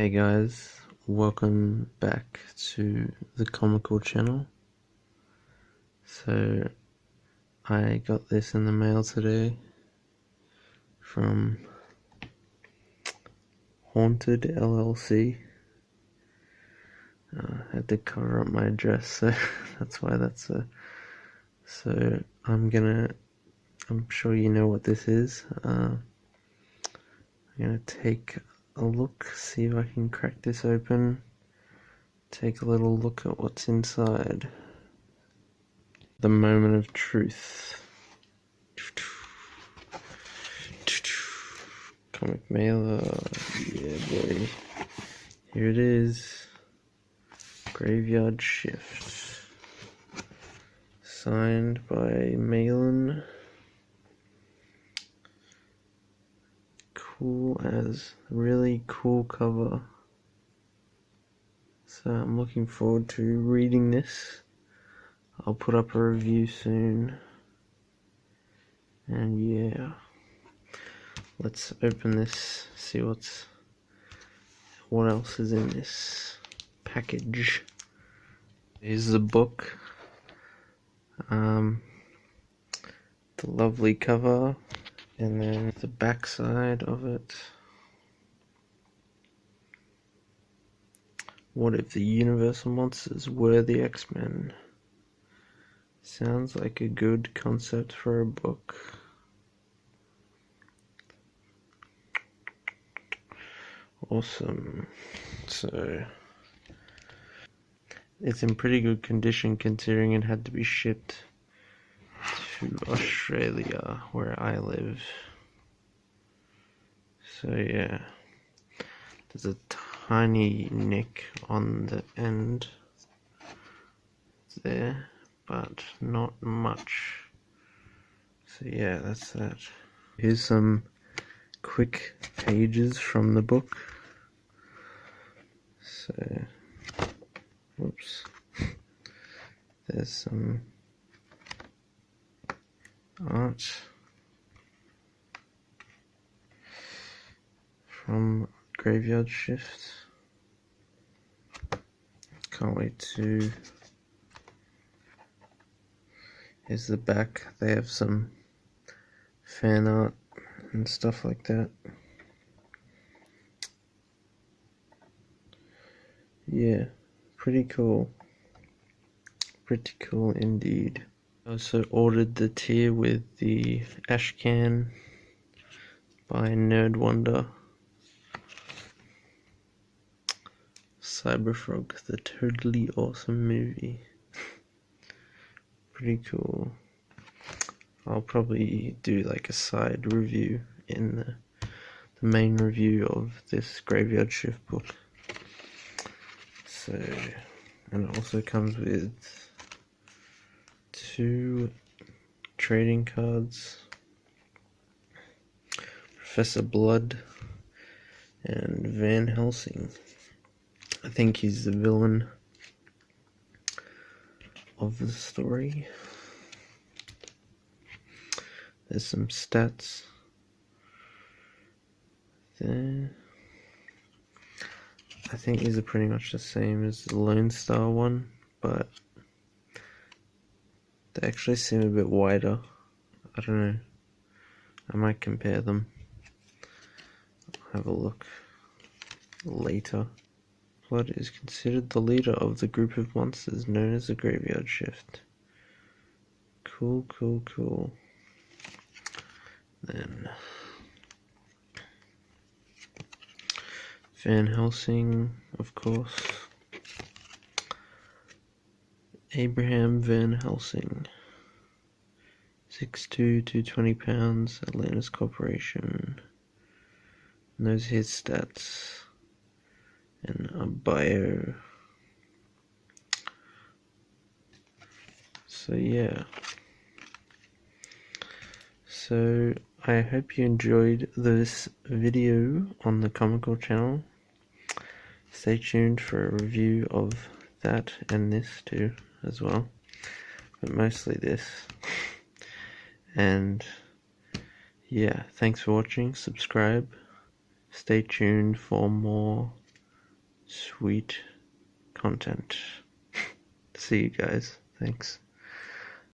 Hey guys, welcome back to the comical channel. So I got this in the mail today from Haunted LLC. Had to cover up my address, so that's why that's so I'm sure you know what this is. I'm gonna take a look, see if I can crack this open, take a little look at what's inside. The moment of truth. Comic mailer, yeah boy. Here it is. Graveyard Shift. Signed by Malin. Really cool cover. So I'm looking forward to reading this. I'll put up a review soon. And yeah. Let's open this, see what else is in this package. Here's the book. The lovely cover, and then the back side of it. What if the Universal Monsters were the X-Men? Sounds like a good concept for a book. Awesome. So it's in pretty good condition considering it had to be shipped to Australia, where I live. So yeah, there's a tiny nick on the end there, but not much. So yeah, that's that. Here's some quick pages from the book. So, whoops. There's some art from Graveyard Shift. Can't wait to. Here's the back. They have some fan art and stuff like that. Yeah, pretty cool. Pretty cool indeed. I also ordered the tier with the Ashcan by Nerd Wonder. Cyberfrog, the totally awesome movie. Pretty cool. I'll probably do like a side review in the main review of this Graveyard Shift book. So, and it also comes with 2 trading cards. Professor Blood and Van Helsing. I think he's the villain of the story. There's some stats there. I think these are pretty much the same as the Lone Star one, but they actually seem a bit wider. I don't know. I might compare them. I'll have a look later. Blood is considered the leader of the group of monsters known as the Graveyard Shift. Cool, cool, cool. Then Van Helsing, of course. Abraham Van Helsing. 6'2", 220 pounds, Atlantis Corporation. Knows his stats. And a bio. So yeah. So I hope you enjoyed this video on the comical channel. Stay tuned for a review of that and this too as well, but mostly this. And yeah, thanks for watching. Subscribe, stay tuned for more sweet content. See you guys. Thanks.